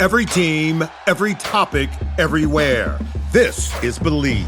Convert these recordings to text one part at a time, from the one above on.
Every team, every topic, everywhere. This is Believe.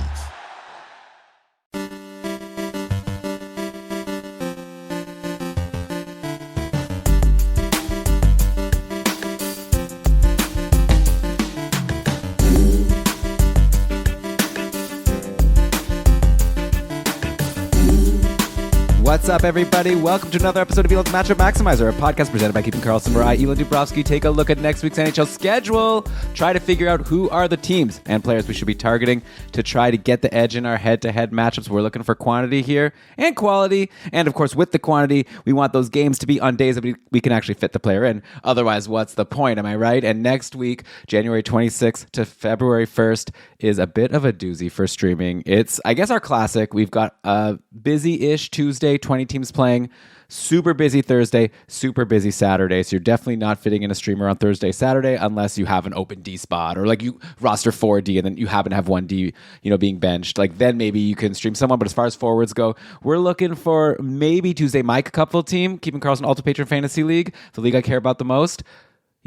What's up, everybody? Welcome to another episode of Elan's Matchup Maximizer, a podcast presented by Keeping Carlson, where I, Elan Dubrovsky, take a look at next week's NHL schedule, try to figure out who are the teams and players we should be targeting to try to get the edge in our head-to-head matchups. We're looking for quantity here and quality, and of course, with the quantity, we want those games to be on days that we can actually fit the player in. Otherwise, what's the point? Am I right? And next week, January 26th to February 1st, is a bit of a doozy for streaming. It's, I guess, our classic. We've got a busy-ish Tuesday, 20 teams playing, super busy Thursday, super busy Saturday. So you're definitely not fitting in a streamer on Thursday, Saturday, unless you have an open D spot or like you roster 4D and then you happen to have 1D, being benched. Like then maybe you can stream someone. But as far as forwards go, we're looking for maybe Tuesday Mike Cupful team, Keeping Carlson Ultra Patron Fantasy League, the league I care about the most.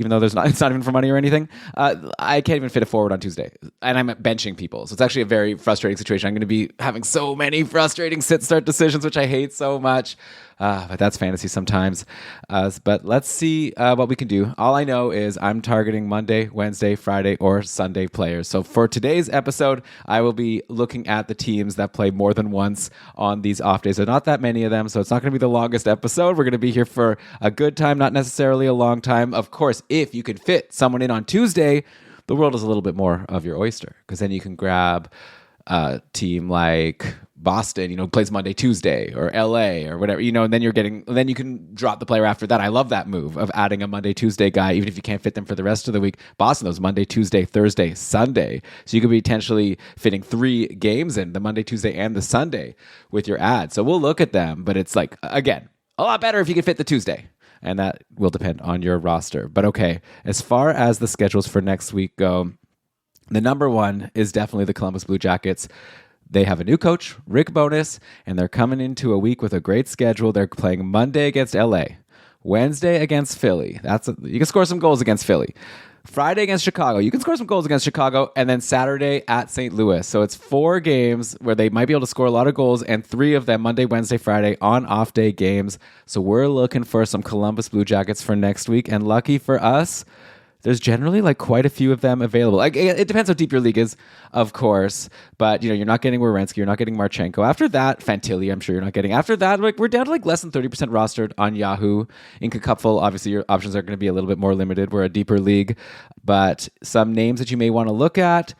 Even though it's not even for money or anything, I can't even fit a forward on Tuesday. And I'm benching people. So it's actually a very frustrating situation. I'm going to be having so many frustrating sit-start decisions, which I hate so much. But that's fantasy sometimes. But let's see what we can do. All I know is I'm targeting Monday, Wednesday, Friday, or Sunday players. So for today's episode, I will be looking at the teams that play more than once on these off days. There are not that many of them, so it's not going to be the longest episode. We're going to be here for a good time, not necessarily a long time. Of course, if you can fit someone in on Tuesday, the world is a little bit more of your oyster, because then you can grab a team like Boston, plays Monday, Tuesday, or LA or whatever, and then then you can drop the player after that. I love that move of adding a Monday, Tuesday guy, even if you can't fit them for the rest of the week. Boston, those Monday, Tuesday, Thursday, Sunday. So you could be potentially fitting 3 games in, the Monday, Tuesday, and the Sunday with your ad. So we'll look at them, but it's like, again, a lot better if you can fit the Tuesday. And that will depend on your roster. But okay, as far as the schedules for next week go, the number one is definitely the Columbus Blue Jackets. They have a new coach, Rick Bowness, and they're coming into a week with a great schedule. They're playing Monday against LA, Wednesday against Philly. You can score some goals against Philly. Friday against Chicago. You can score some goals against Chicago. And then Saturday at St. Louis. So it's 4 games where they might be able to score a lot of goals, and 3 of them Monday, Wednesday, Friday on off-day games. So we're looking for some Columbus Blue Jackets for next week. And lucky for us, there's generally quite a few of them available. It depends how deep your league is, of course. But, you're not getting Werenski. You're not getting Marchenko. After that, Fantilli, I'm sure you're not getting. After that, we're down to less than 30% rostered on Yahoo. In Cupful, obviously, your options are going to be a little bit more limited. We're a deeper league. But some names that you may want to look at.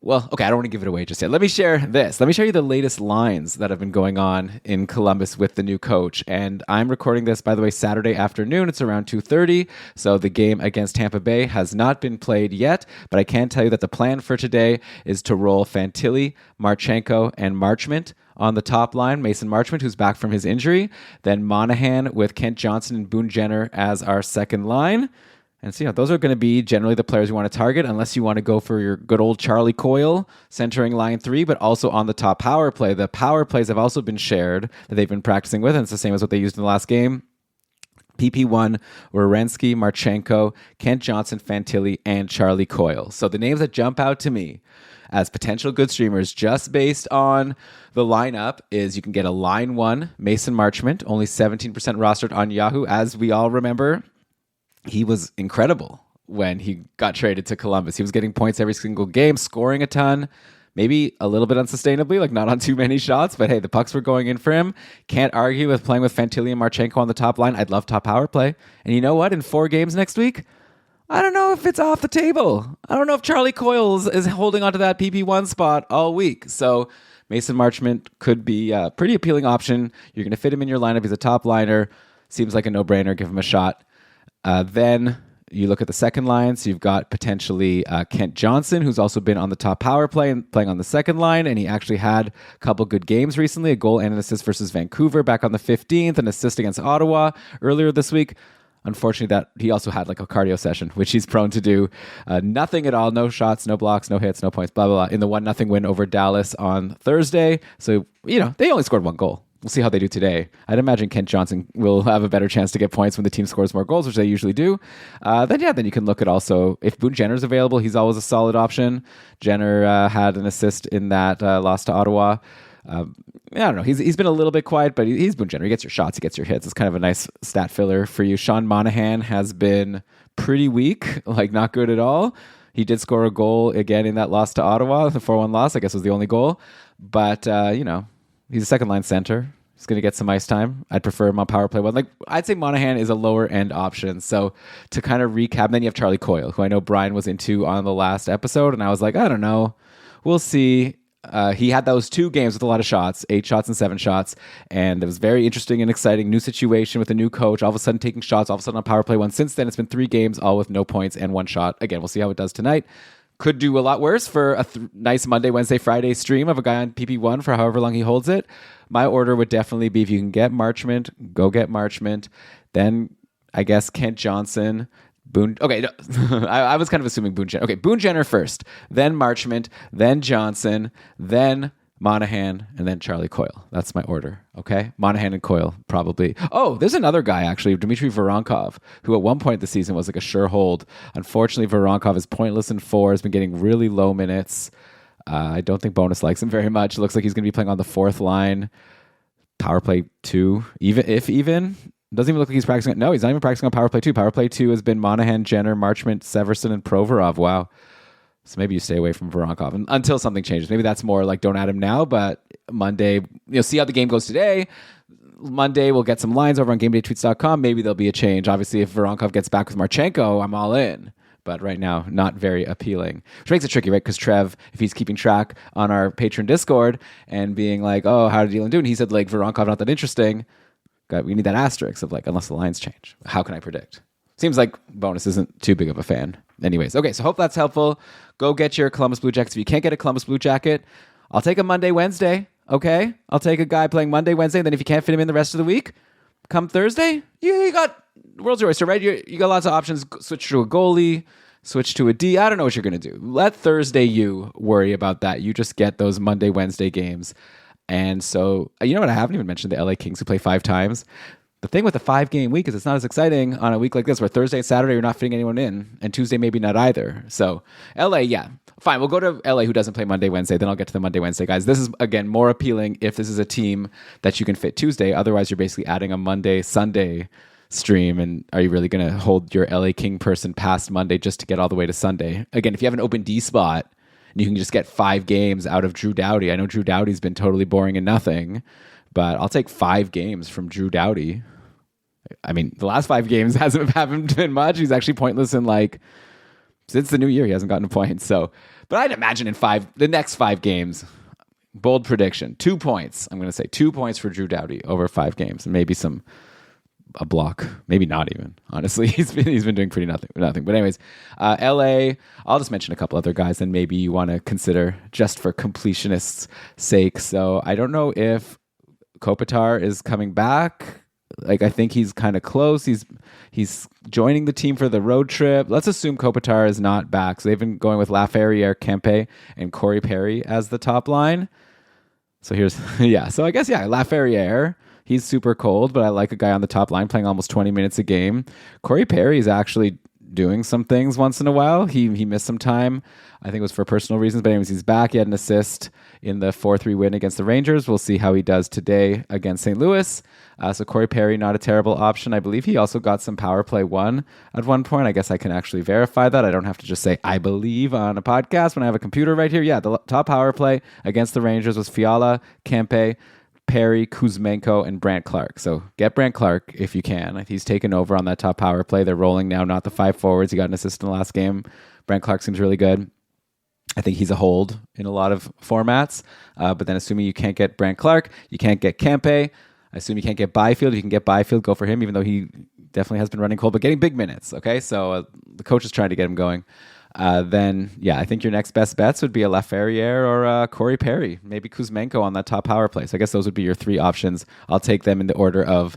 Well, okay, I don't want to give it away just yet. Let me share this. Let me show you the latest lines that have been going on in Columbus with the new coach. And I'm recording this, by the way, Saturday afternoon. It's around 2:30. So the game against Tampa Bay has not been played yet. But I can tell you that the plan for today is to roll Fantilli, Marchenko, and Marchment on the top line. Mason Marchment, who's back from his injury. Then Monahan with Kent Johnson and Boone Jenner as our second line. And so, those are going to be generally the players you want to target, unless you want to go for your good old Charlie Coyle centering line 3, but also on the top power play. The power plays have also been shared that they've been practicing with, and it's the same as what they used in the last game. PP1, Werenski, Marchenko, Kent Johnson, Fantilli, and Charlie Coyle. So the names that jump out to me as potential good streamers, just based on the lineup, is you can get a line 1, Mason Marchment, only 17% rostered on Yahoo, as we all remember. He was incredible when he got traded to Columbus. He was getting points every single game, scoring a ton, maybe a little bit unsustainably, not on too many shots, but hey, the pucks were going in for him. Can't argue with playing with Fantilli and Marchenko on the top line. I'd love top power play. And you know what? In 4 games next week, I don't know if it's off the table. I don't know if Charlie Coyle is holding onto that PP1 spot all week. So Mason Marchment could be a pretty appealing option. You're going to fit him in your lineup. He's a top liner. Seems like a no-brainer. Give him a shot. Then you look at the second line. So you've got potentially Kent Johnson, who's also been on the top power play and playing on the second line. And he actually had a couple good games recently, a goal and an assist versus Vancouver back on the 15th, an assist against Ottawa earlier this week. Unfortunately, that he also had a cardio session, which he's prone to do. Nothing at all, no shots, no blocks, no hits, no points, blah, blah, blah, in the 1-0 win over Dallas on Thursday. So, they only scored 1 goal. We'll see how they do today. I'd imagine Kent Johnson will have a better chance to get points when the team scores more goals, which they usually do. Then you can look at also, if Boone Jenner's available, he's always a solid option. Jenner had an assist in that loss to Ottawa. I don't know. He's been a little bit quiet, but he's Boone Jenner. He gets your shots, he gets your hits. It's kind of a nice stat filler for you. Sean Monahan has been pretty weak, like not good at all. He did score a goal again in that loss to Ottawa. The 4-1 loss, I guess, was the only goal. But, he's a second-line center. He's going to get some ice time. I'd prefer him on power play one. Like, I'd say Monahan is a lower-end option. So to kind of recap, then you have Charlie Coyle, who I know Brian was into on the last episode. And I was like, I don't know. We'll see. He had those 2 games with a lot of shots, 8 shots and 7 shots, and it was very interesting and exciting. New situation with a new coach, all of a sudden taking shots, all of a sudden on power play one. Since then, it's been 3 games, all with no points and 1 shot. Again, we'll see how it does tonight. Could do a lot worse for a nice Monday, Wednesday, Friday stream of a guy on PP1 for however long he holds it. My order would definitely be, if you can get Marchment, go get Marchment. Then, I guess, Kent Johnson. Boone. Okay, no, I was kind of assuming Boone Jenner. Okay, Boone Jenner first, then Marchment, then Johnson, then Monahan, and then Charlie Coyle. That's my order. Okay, Monahan and Coyle probably. Oh, there's another guy actually, Dmitry Voronkov, who at one point of the season was like a sure hold. Unfortunately, Voronkov is pointless in 4. Has been getting really low minutes. I don't think Bonus likes him very much. It looks like he's going to be playing on the 4th line, power play 2, even. Doesn't even look like he's practicing. No, he's not even practicing on power play 2. Power play 2 has been Monahan, Jenner, Marchment, Severson, and Provorov. Wow. So maybe you stay away from Voronkov until something changes. Maybe that's more like don't add him now, but Monday, see how the game goes today. Monday, we'll get some lines over on GameDayTweets.com. Maybe there'll be a change. Obviously, if Voronkov gets back with Marchenko, I'm all in. But right now, not very appealing. Which makes it tricky, right? Because Trev, if he's keeping track on our Patreon Discord and being like, oh, how did Elan do? And he said, like, Voronkov not that interesting. We need that asterisk of like, unless the lines change. How can I predict? Seems like Bonus isn't too big of a fan. Anyways, okay, so hope that's helpful. Go get your Columbus Blue Jackets. If you can't get a Columbus Blue Jacket, I'll take a Monday, Wednesday, okay? I'll take a guy playing Monday, Wednesday, and then if you can't fit him in the rest of the week, come Thursday, you got world's your oyster, right? You got lots of options. Switch to a goalie, switch to a D. I don't know what you're going to do. Let Thursday you worry about that. You just get those Monday, Wednesday games. And so, you know what? I haven't even mentioned the LA Kings who play 5 times. The thing with a 5-game week is it's not as exciting on a week like this where Thursday and Saturday you're not fitting anyone in, and Tuesday maybe not either. So LA, yeah, fine. We'll go to LA who doesn't play Monday, Wednesday. Then I'll get to the Monday, Wednesday guys. This is, again, more appealing if this is a team that you can fit Tuesday. Otherwise, you're basically adding a Monday, Sunday stream. And are you really going to hold your LA King person past Monday just to get all the way to Sunday? Again, if you have an open D spot, and you can just get 5 games out of Drew Doughty. I know Drew Doughty's been totally boring and nothing, but I'll take 5 games from Drew Doughty. I mean, the last 5 games haven't been much. He's actually pointless in since the new year. He hasn't gotten a point. So, but I'd imagine in the next 5 games, bold prediction, 2 points. I'm going to say 2 points for Drew Doughty over 5 games, and maybe a block, maybe not even. Honestly, he's been doing pretty nothing. But anyways, LA. I'll just mention a couple other guys, and maybe you want to consider just for completionists' sake. So I don't know if Kopitar is coming back. Like, I think he's kind of close. He's joining the team for the road trip. Let's assume Kopitar is not back. So they've been going with Laferriere, Kempe, and Corey Perry as the top line. So here's So I guess Laferriere. He's super cold, but I like a guy on the top line playing almost 20 minutes a game. Corey Perry is actually doing some things once in a while. He missed some time. I think it was for personal reasons, but anyways, he's back. He had an assist in the 4-3 win against the Rangers. We'll see how he does today against St. Louis. So Corey Perry, not a terrible option. I believe he also got some power play 1 at one point. I guess I can actually verify that. I don't have to just say I believe on a podcast when I have a computer right here. Yeah, the top power play against the Rangers was Fiala, Kempe, Perry, Kuzmenko, and Brant Clark. So get Brant Clark if you can. He's taken over on that top power play. They're rolling now, not the 5 forwards. He got an assist in the last game. Brant Clark seems really good. I think he's a hold in a lot of formats. But then assuming you can't get Brant Clark, you can't get Kempe. I assume you can't get Byfield. If you can get Byfield, go for him, even though he definitely has been running cold, but getting big minutes. Okay, so the coach is trying to get him going. Then I think your next best bets would be a Laferriere or Corey Perry, maybe Kuzmenko on that top power play. So I guess those would be your 3 options. I'll take them in the order of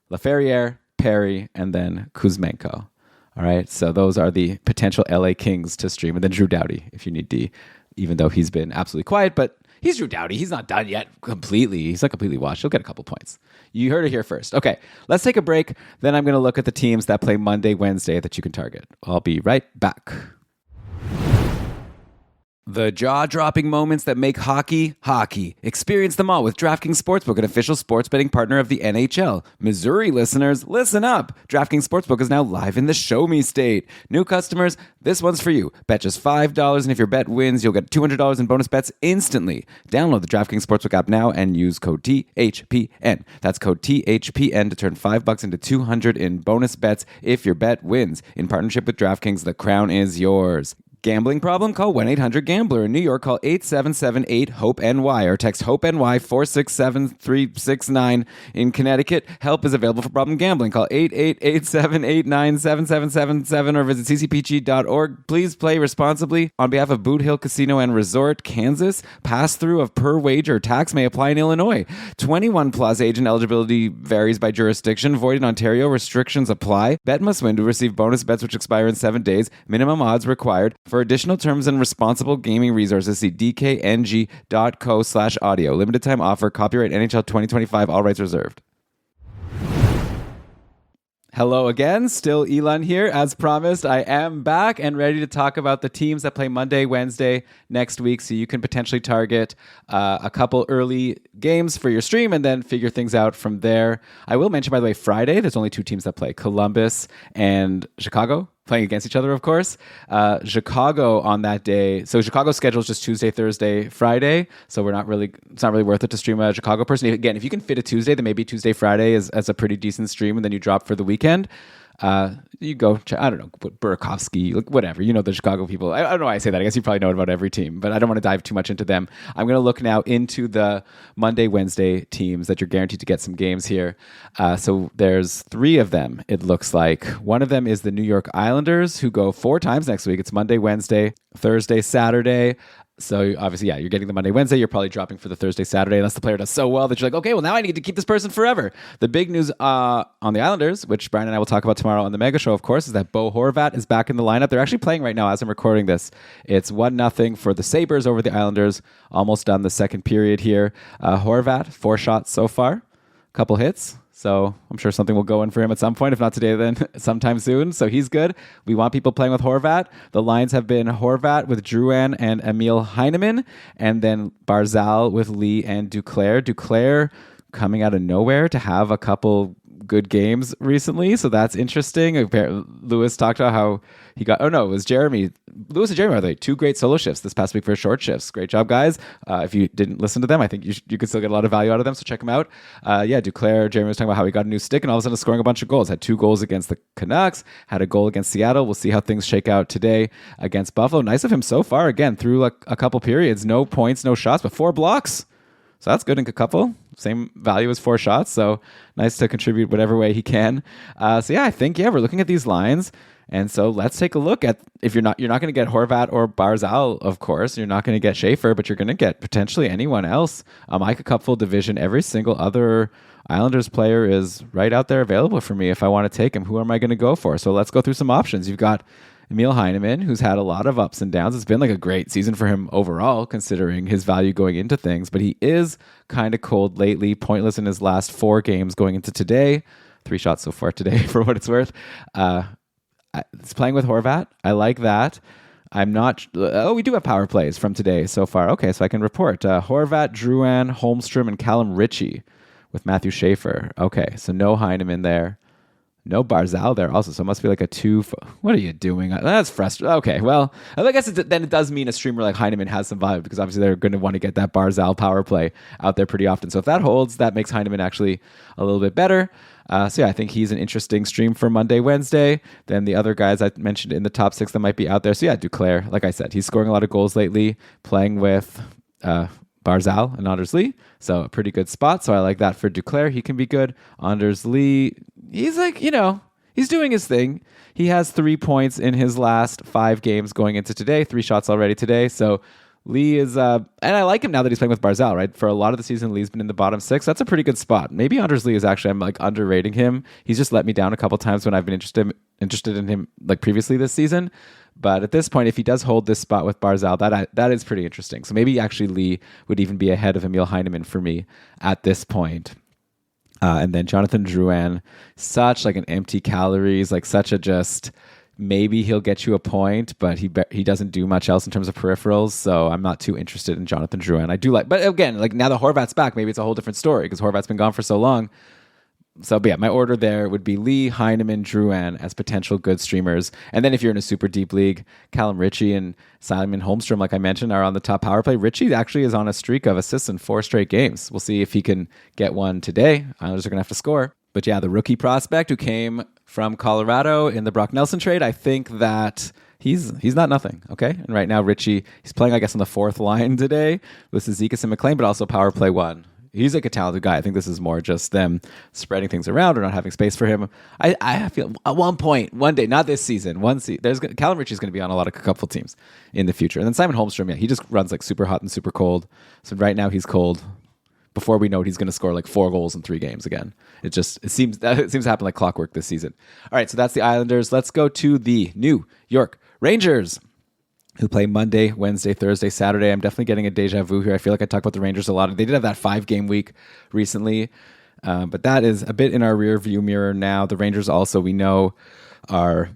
Laferriere, Perry, and then Kuzmenko. All right, so those are the potential LA Kings to stream, and then Drew Doughty if you need D, even though he's been absolutely quiet, but He's Drew Doughty. He's not done yet completely. He's not completely washed. He'll get a couple points. You heard it here first. Okay, let's take a break. Then I'm going to look at the teams that play Monday, Wednesday that you can target. I'll be right back. The jaw-dropping moments that make hockey, hockey. Experience them all with DraftKings Sportsbook, an official sports betting partner of the NHL. Missouri listeners, listen up. DraftKings Sportsbook is now live in the Show Me State. New customers, this one's for you. Bet just $5, and if your bet wins, you'll get $200 in bonus bets instantly. Download the DraftKings Sportsbook app now and use code THPN. That's code THPN to turn $5 into $200 in bonus bets if your bet wins. In partnership with DraftKings, the crown is yours. Gambling problem? Call 1-800-GAMBLER. In New York, call 877-8-HOPE-NY or text HOPE-NY 467-369. In Connecticut, help is available for problem gambling. Call 888-789-7777 or visit ccpg.org. Please play responsibly. On behalf of Boot Hill Casino and Resort, Kansas, pass-through of per wager tax may apply in Illinois. 21 plus age and eligibility varies by jurisdiction. Void in Ontario. Restrictions apply. Bet must win to receive bonus bets which expire in 7 days. Minimum odds required. For additional terms and responsible gaming resources, see dkng.co/audio. Limited time offer. Copyright NHL 2025. All rights reserved. Hello again. Still Elan here. As promised, I am back and ready to talk about the teams that play Monday, Wednesday next week. So you can potentially target a couple early games for your stream and then figure things out from there. I will mention, by the way, Friday, there's only two teams that play, Columbus and Chicago, playing against each other, of course. Chicago on that day. So Chicago's schedule is just Tuesday, Thursday, Friday. So it's not really worth it to stream a Chicago person. Again, if you can fit a Tuesday, then maybe Tuesday, Friday is a pretty decent stream, and then you drop for the weekend. You go, I don't know, Burakovsky, whatever. You know the Chicago people. I don't know why I say that. I guess you probably know about every team, but I don't want to dive too much into them. I'm going to look now into the Monday, Wednesday teams that you're guaranteed to get some games here. So there's 3 of them, it looks like. One of them is the New York Islanders, who go 4 times next week. It's Monday, Wednesday, Thursday, Saturday. So obviously, yeah, you're getting the Monday, Wednesday. You're probably dropping for the Thursday, Saturday, unless the player does so well that you're like, okay, well, now I need to keep this person forever. The big news on the Islanders, which Brian and I will talk about tomorrow on the Mega Show, of course, is that Bo Horvat is back in the lineup. They're actually playing right now as I'm recording this. It's 1-0 for the Sabres over the Islanders. Almost done the second period here. Horvat, 4 shots so far, couple hits. So I'm sure something will go in for him at some point. If not today, then sometime soon. So he's good. We want people playing with Horvat. The lines have been Horvat with Drouin and Emil Heineman, and then Barzal with Lee and Duclair. Duclair coming out of nowhere to have a couple good games recently, so that's interesting. Lewis talked about how he got, it was Jeremy. Lewis and Jeremy are the 2 great solo shifts this past week for short shifts. Great job, guys. If you didn't listen to them, I think you could still get a lot of value out of them, so check them out. Duclair, Jeremy was talking about how he got a new stick and all of a sudden scoring a bunch of goals. Had 2 goals against the Canucks, had a goal against Seattle. We'll see how things shake out today against Buffalo. Nice of him so far, again, through a couple periods. No points, no shots, but 4 blocks. So that's good in a couple. Same value as 4 shots. So nice to contribute whatever way he can. I think, we're looking at these lines. And so let's take a look at, if you're not going to get Horvat or Barzal, of course. You're not going to get Schaefer, but you're going to get potentially anyone else. Micah Cupful division, every single other Islanders player is right out there available for me if I want to take him. Who am I going to go for? So let's go through some options. You've got Emil Heineman, who's had a lot of ups and downs. It's been like a great season for him overall, considering his value going into things, but he is kind of cold lately, pointless in his last 4 games going into today. 3 shots so far today, for what it's worth. It's playing with Horvat. I like that. I'm not... we do have power plays from today so far. Okay, so I can report. Horvat, Drouin, Holmstrom, and Callum Ritchie with Matthew Schaefer. Okay, so no Heineman there. No Barzal there also, so it must be like a 2... What are you doing? That's frustrating. Okay, well, I guess then it does mean a streamer like Heineman has some value, because obviously they're going to want to get that Barzal power play out there pretty often. So if that holds, that makes Heineman actually a little bit better. I think he's an interesting stream for Monday, Wednesday. Then the other guys I mentioned in the top 6 that might be out there. So Duclair, like I said, he's scoring a lot of goals lately, playing with... Barzal and Anders Lee. So a pretty good spot. So I like that for Duclair. He can be good. Anders Lee, he's like, he's doing his thing. He has 3 points in his last 5 games going into today. 3 shots already today. So Lee is, and I like him now that he's playing with Barzal, right? For a lot of the season, Lee's been in the bottom 6. That's a pretty good spot. Maybe Anders Lee is actually, I'm like underrating him. He's just let me down a couple times when I've been interested in him like previously this season. But at this point, if he does hold this spot with Barzal, that is pretty interesting. So maybe actually Lee would even be ahead of Emil Heinemann for me at this point. And then Jonathan Drouin, such like an empty calories, like such a just maybe he'll get you a point, but he doesn't do much else in terms of peripherals. So I'm not too interested in Jonathan Drouin. I do like, but again, like now that Horvat's back, maybe it's a whole different story because Horvat's been gone for so long. So, but yeah, my order there would be Lee, Heinemann, Drouin as potential good streamers. And then if you're in a super deep league, Callum Ritchie and Simon Holmstrom, like I mentioned, are on the top power play. Ritchie actually is on a streak of assists in 4 straight games. We'll see if he can get one today. Islanders are going to have to score. But yeah, the rookie prospect who came from Colorado in the Brock Nelson trade, I think that he's not nothing, okay? And right now, Ritchie, he's playing, I guess, on the 4th line today with Zizekas and McLean, but also power play 1. He's like a talented guy. I think this is more just them spreading things around or not having space for him. I feel at one point, one day, not this season, Callum Ritchie's going to be on a couple teams in the future. And then Simon Holmstrom, yeah, he just runs like super hot and super cold. So right now he's cold. Before we know it, he's going to score like 4 goals in 3 games again. It seems to happen like clockwork this season. All right, so that's the Islanders. Let's go to the New York Rangers, who play Monday, Wednesday, Thursday, Saturday. I'm definitely getting a deja vu here. I feel like I talk about the Rangers a lot. They did have that 5-game week recently, but that is a bit in our rear view mirror now. The Rangers also, we know, are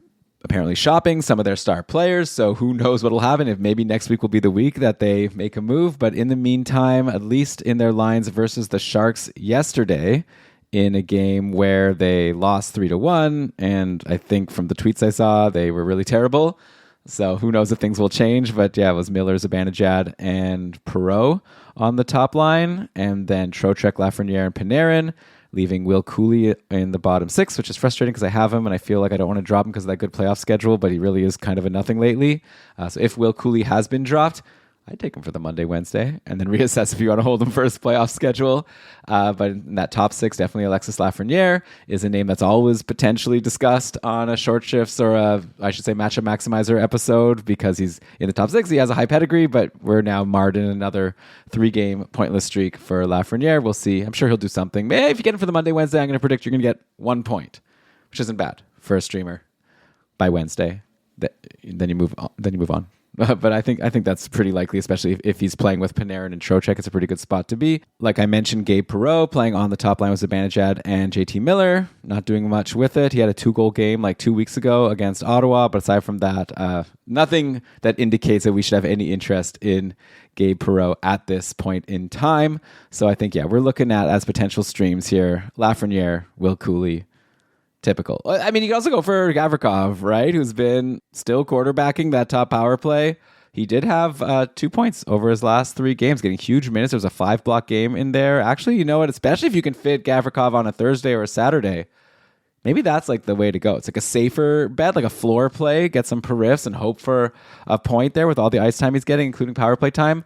apparently shopping some of their star players, so who knows what will happen. If maybe next week will be the week that they make a move. But in the meantime, at least in their lines versus the Sharks yesterday, in a game where they lost 3-1, and I think from the tweets I saw, they were really terrible. So who knows if things will change. But yeah, it was Miller, Zibanejad, and Perreault on the top line. And then Trocheck, Lafreniere, and Panarin, leaving Will Cooley in the bottom 6, which is frustrating because I have him and I feel like I don't want to drop him because of that good playoff schedule, but he really is kind of a nothing lately. So if Will Cooley has been dropped, I'd take him for the Monday, Wednesday, and then reassess if you want to hold him for his playoff schedule. But in that top 6, definitely Alexis Lafreniere is a name that's always potentially discussed on a short shifts or I should say matchup maximizer episode because he's in the top 6. He has a high pedigree, but we're now marred in another 3-game pointless streak for Lafreniere. We'll see. I'm sure he'll do something. Maybe if you get him for the Monday, Wednesday, I'm going to predict you're going to get 1 point, which isn't bad for a streamer by Wednesday. Then you move on. But I think that's pretty likely, especially if he's playing with Panarin and Trocheck. It's a pretty good spot to be. Like I mentioned, Gabe Perreault playing on the top line with Zibanejad and JT Miller, not doing much with it. He had a 2-goal game like 2 weeks ago against Ottawa, but aside from that, nothing that indicates that we should have any interest in Gabe Perreault at this point in time. So I think, yeah, we're looking at as potential streams here, Lafreniere, Will Cooley. Typical. I mean, you can also go for Gavrikov, right? Who's been still quarterbacking that top power play. He did have 2 points over his last 3 games, getting huge minutes. There was a 5-block game in there. Actually, you know what? Especially if you can fit Gavrikov on a Thursday or a Saturday, maybe that's like the way to go. It's like a safer bet, like a floor play, get some periffs and hope for a point there with all the ice time he's getting, including power play time.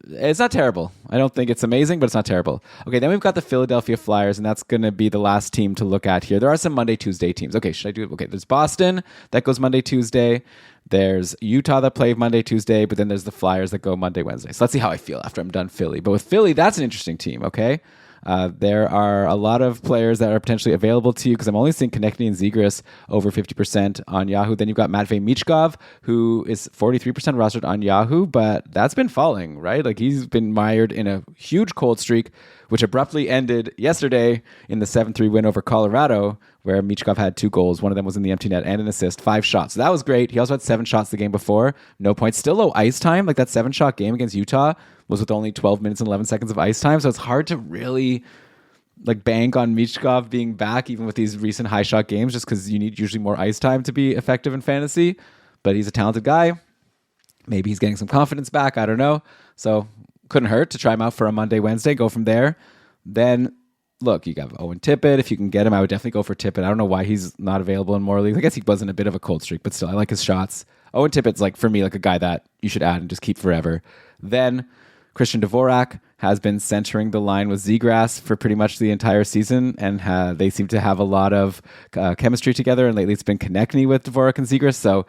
It's not terrible. I don't think it's amazing, but it's not terrible. Okay, then we've got the Philadelphia Flyers, and that's going to be the last team to look at here. There are some Monday, Tuesday teams. Okay, should I do it? Okay, there's Boston. That goes Monday, Tuesday. There's Utah that play Monday, Tuesday, but then there's the Flyers that go Monday, Wednesday. So let's see how I feel after I'm done Philly. But with Philly, that's an interesting team, okay? There are a lot of players that are potentially available to you because I'm only seeing Konechny and Zegras over 50% on Yahoo. Then you've got Matvei Michkov, who is 43% rostered on Yahoo, but that's been falling, right? Like he's been mired in a huge cold streak, which abruptly ended yesterday in the 7-3 win over Colorado, where Michkov had 2 goals. One of them was in the empty net and an assist, 5 shots. So that was great. He also had 7 shots the game before. No points. Still low ice time. Like that 7-shot game against Utah was with only 12 minutes and 11 seconds of ice time. So it's hard to really like bank on Michkov being back, even with these recent high shot games, just because you need usually more ice time to be effective in fantasy. But he's a talented guy. Maybe he's getting some confidence back. I don't know. So couldn't hurt to try him out for a Monday, Wednesday, go from there. Then look, you got Owen Tippett. If you can get him, I would definitely go for Tippett. I don't know why he's not available in more leagues. I guess he was in a bit of a cold streak, but still, I like his shots. Owen Tippett's like, for me, like a guy that you should add and just keep forever. Then Christian Dvorak has been centering the line with Zegras for pretty much the entire season, and they seem to have a lot of chemistry together, and lately it's been Konechny with Dvorak and Zegras, so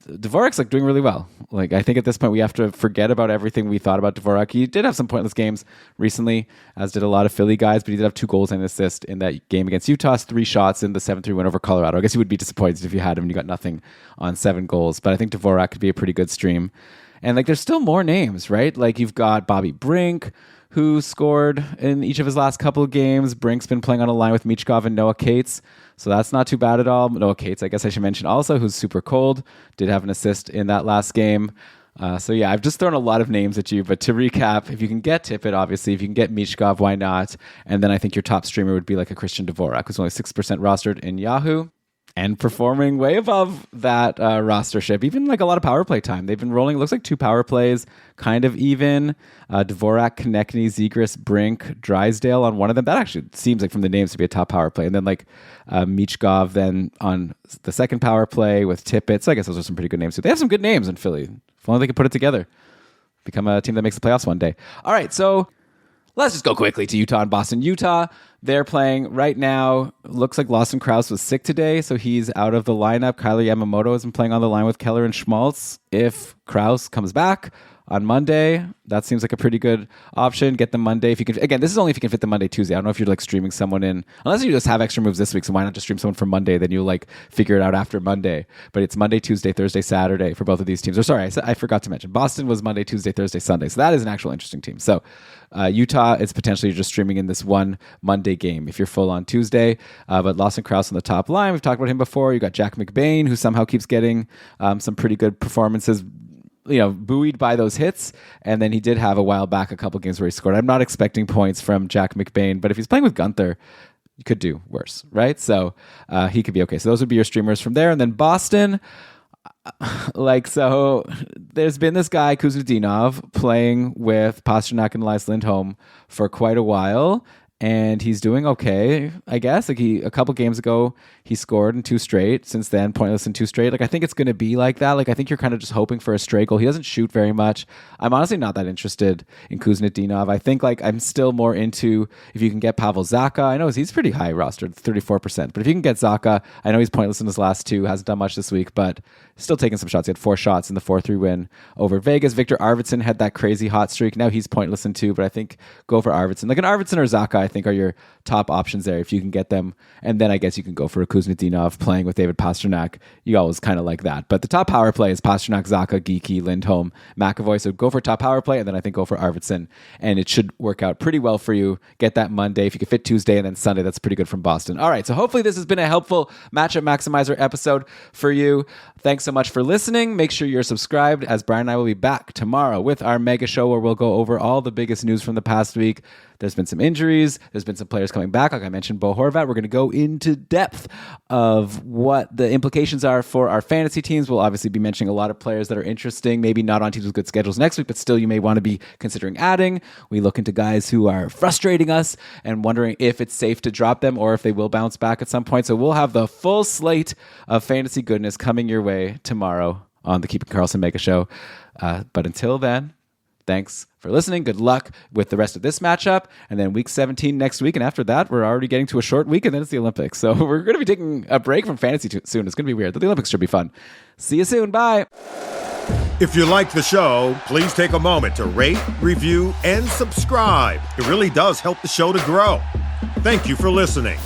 Dvorak's like doing really well. Like, I think at this point we have to forget about everything we thought about Dvorak. He did have some pointless games recently, as did a lot of Philly guys, but he did have 2 goals and an assist in that game against Utah, 3 shots in the 7-3 win over Colorado. I guess you would be disappointed if you had him and you got nothing on 7 goals, but I think Dvorak could be a pretty good stream. And like, there's still more names, right? Like, you've got Bobby Brink, who scored in each of his last couple of games. Brink's been playing on a line with Michkov and Noah Cates, so that's not too bad at all. Noah Cates, I guess I should mention also, who's super cold, did have an assist in that last game. So yeah, I've just thrown a lot of names at you, but to recap, if you can get Tippett, obviously, if you can get Michkov, why not? And then I think your top streamer would be like a Christian Dvorak, who's only 6% rostered in Yahoo, and performing way above that rostership. Even like a lot of power play time. They've been rolling, it looks like 2 power plays, kind of even. Dvorak, Konechny, Zegras, Brink, Drysdale on one of them. That actually seems like from the names to be a top power play. And then like Michkov then on the second power play with Tippett. So I guess those are some pretty good names too. They have some good names in Philly. If only they could put it together. Become a team that makes the playoffs one day. All right, so let's just go quickly to Utah and Boston. Utah, they're playing right now. Looks like Lawson Krause was sick today, so he's out of the lineup. Kyler Yamamoto has been playing on the line with Keller and Schmaltz. If Krause comes back on Monday, that seems like a pretty good option. Get them Monday if you can. Again, this is only if you can fit the Monday, Tuesday. I don't know if you're like streaming someone in, unless you just have extra moves this week. So why not just stream someone for Monday? Then you like figure it out after Monday. But it's Monday, Tuesday, Thursday, Saturday for both of these teams. Or sorry, I forgot to mention Boston was Monday, Tuesday, Thursday, Sunday. So that is an actual interesting team. So Utah is potentially just streaming in this one Monday game if you're full on Tuesday. But Lawson Krause on the top line, we've talked about him before. You got Jack McBain, who somehow keeps getting some pretty good performances, buoyed by those hits. And then he did have a while back a couple games where he scored. I'm not expecting points from Jack McBain, but if he's playing with Gunther, you could do worse, right? So he could be okay. So those would be your streamers from there. And then Boston, so there's been this guy, Kuznetsov, playing with Pasternak and Elias Lindholm for quite a while. And he's doing okay, I guess. Like a couple games ago, he scored in 2 straight. Since then, pointless in 2 straight. Like, I think it's going to be like that. Like, I think you're kind of just hoping for a straight goal. He doesn't shoot very much. I'm honestly not that interested in Kuznetsov. I think like I'm still more into if you can get Pavel Zacha. I know he's pretty high rostered, 34%. But if you can get Zacha, I know he's pointless in his last 2, hasn't done much this week, but still taking some shots. He had 4 shots in the 4-3 win over Vegas. Victor Arvidsson had that crazy hot streak. Now he's pointless in 2, but I think go for Arvidsson. Like an Arvidsson or Zacha, I think are your top options there if you can get them. And then I guess you can go for a Kuznetsov playing with David Pasternak. You always kind of like that. But the top power play is Pasternak, Zacha, Geeky, Lindholm, McAvoy. So go for top power play, and then I think go for Arvidsson. And it should work out pretty well for you. Get that Monday. If you can fit Tuesday and then Sunday, that's pretty good from Boston. All right, so hopefully this has been a helpful Matchup Maximizer episode for you. Thanks so much for listening. Make sure you're subscribed, as Brian and I will be back tomorrow with our mega show where we'll go over all the biggest news from the past week. There's been some injuries. There's been some players coming back. Like I mentioned, Bo Horvat. We're going to go into depth of what the implications are for our fantasy teams. We'll obviously be mentioning a lot of players that are interesting, maybe not on teams with good schedules next week, but still you may want to be considering adding. We look into guys who are frustrating us and wondering if it's safe to drop them or if they will bounce back at some point. So we'll have the full slate of fantasy goodness coming your way tomorrow on the Keeping Karlsson Mega Show. But until then, thanks for listening. Good luck with the rest of this matchup. And then week 17 next week. And after that, we're already getting to a short week, and then it's the Olympics. So we're going to be taking a break from fantasy soon. It's going to be weird, but the Olympics should be fun. See you soon. Bye. If you like the show, please take a moment to rate, review, and subscribe. It really does help the show to grow. Thank you for listening.